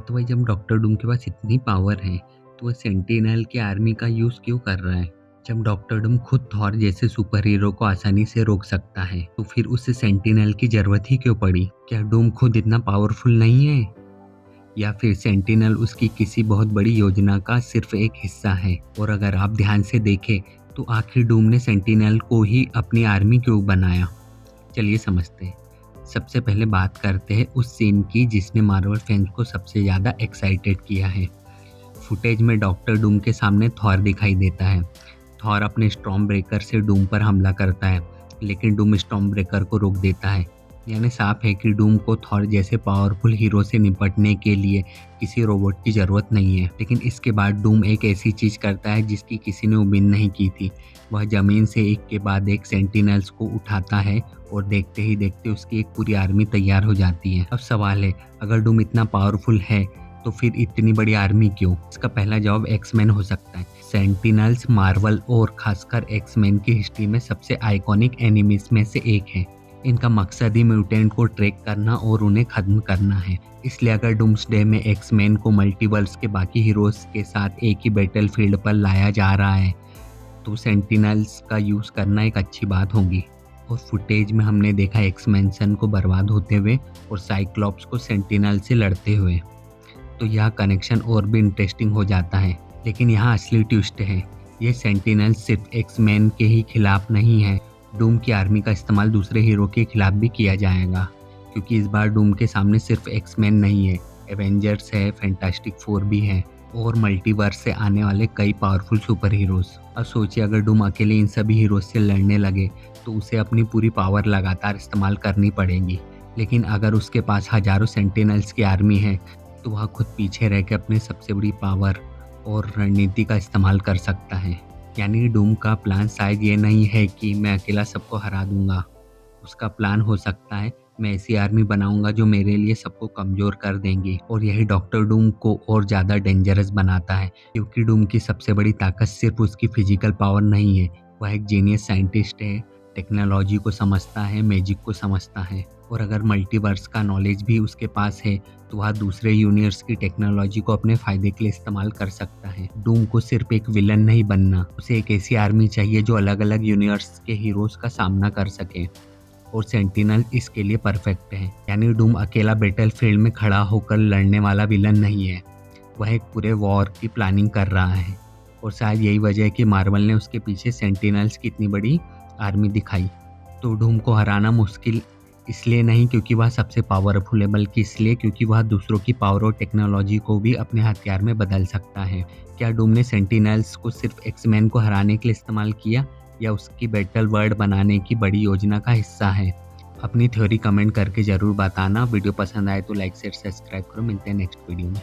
तो भाई जब डॉक्टर डूम के पास इतनी पावर है तो वह सेंटिनल की आर्मी का यूज क्यों कर रहा है? जब डॉक्टर डूम खुद थॉर जैसे सुपर हीरो को आसानी से रोक सकता है तो फिर उसे सेंटिनल की जरूरत ही क्यों पड़ी? क्या डूम खुद इतना पावरफुल नहीं है या फिर सेंटिनल उसकी किसी बहुत बड़ी योजना का सिर्फ एक हिस्सा है? और अगर आप ध्यान से देखें तो आखिर डूम ने सेंटिनल को ही अपनी आर्मी क्यों बनाया? चलिए समझते हैं। सबसे पहले बात करते हैं उस सीन की जिसने मार्वल फैंस को सबसे ज़्यादा एक्साइटेड किया है। फुटेज में डॉक्टर डूम के सामने थॉर दिखाई देता है। थॉर अपने स्टॉर्म ब्रेकर से डूम पर हमला करता है, लेकिन डूम स्टॉर्म ब्रेकर को रोक देता है। यानी साफ है कि डूम को थॉर जैसे पावरफुल हीरो से निपटने के लिए किसी रोबोट की ज़रूरत नहीं है। लेकिन इसके बाद डूम एक ऐसी चीज़ करता है जिसकी किसी ने उम्मीद नहीं की थी। वह ज़मीन से एक के बाद एक सेंटिनल्स को उठाता है और देखते ही देखते उसकी एक पूरी आर्मी तैयार हो जाती है। अब सवाल है, अगर डूम इतना पावरफुल है तो फिर इतनी बड़ी आर्मी क्यों? इसका पहला जवाब एक्समैन हो सकता है। सेंटिनल्स मार्वल और खासकर एक्समैन की हिस्ट्री में सबसे आइकॉनिक एनिमीज में से एक है। इनका मकसद ही म्यूटेंट को ट्रैक करना और उन्हें खत्म करना है। इसलिए अगर डूम्सडे में एक्समैन को मल्टीवर्स के बाकी हीरोज के साथ एक ही बैटलफील्ड पर लाया जा रहा है तो सेंटिनल्स का यूज़ करना एक अच्छी बात होगी। और फुटेज में हमने देखा एक्समैंसन को बर्बाद होते हुए और साइक्लॉप्स को सेंटिनल से लड़ते हुए, तो यह कनेक्शन और भी इंटरेस्टिंग हो जाता है। लेकिन यहाँ असली ट्विस्ट है, ये सेंटिनल सिर्फ एक्समैन के ही खिलाफ नहीं है। डूम की आर्मी का इस्तेमाल दूसरे हीरो के खिलाफ भी किया जाएगा, क्योंकि इस बार डूम के सामने सिर्फ एक्समैन नहीं है, एवेंजर्स है, फैंटास्टिक फोर भी है और मल्टीवर्स से आने वाले कई पावरफुल सुपर हीरोज। अब सोचिए अगर डूम अकेले इन सभी हीरोज से लड़ने लगे तो उसे अपनी पूरी पावर लगातार इस्तेमाल करनी पड़ेगी। लेकिन अगर उसके पास हजारों सेंटिनल्स की आर्मी है तो वह खुद पीछे रह के अपने सबसे बड़ी पावर और रणनीति का इस्तेमाल कर सकता है। यानी डूम का प्लान शायद ये नहीं है कि मैं अकेला सबको हरा दूंगा। उसका प्लान हो सकता है मैं ऐसी आर्मी बनाऊंगा जो मेरे लिए सबको कमज़ोर कर देंगी। और यही डॉक्टर डूम को और ज़्यादा डेंजरस बनाता है, क्योंकि डूम की सबसे बड़ी ताकत सिर्फ उसकी फिजिकल पावर नहीं है। वह एक जीनियस साइंटिस्ट है, टेक्नोलॉजी को समझता है, मैजिक को समझता है। और अगर मल्टीवर्स का नॉलेज भी उसके पास है तो वह दूसरे यूनिवर्स की टेक्नोलॉजी को अपने फ़ायदे के लिए इस्तेमाल कर सकता है। डूम को सिर्फ एक विलन नहीं बनना, उसे एक ऐसी आर्मी चाहिए जो अलग अलग यूनिवर्स के हीरोज़ का सामना कर सके, और सेंटिनल इसके लिए परफेक्ट है। यानी डूम अकेला बैटलफील्ड में खड़ा होकर लड़ने वाला विलन नहीं है, वह एक पूरे वॉर की प्लानिंग कर रहा है। और शायद यही वजह है कि मार्वल ने उसके पीछे सेंटिनल्स की इतनी बड़ी आर्मी दिखाई। तो डूम को हराना मुश्किल इसलिए नहीं क्योंकि वह सबसे पावरफुल है, बल्कि इसलिए क्योंकि वह दूसरों की पावर और टेक्नोलॉजी को भी अपने हथियार में बदल सकता है। क्या डूम ने सेंटिनल्स को सिर्फ एक्समैन को हराने के लिए इस्तेमाल किया या उसकी बैटल वर्ल्ड बनाने की बड़ी योजना का हिस्सा है? अपनी थ्योरी कमेंट करके ज़रूर बताना। वीडियो पसंद आए तो लाइक शेयर सब्सक्राइब करो। मिलते हैं नेक्स्ट वीडियो में।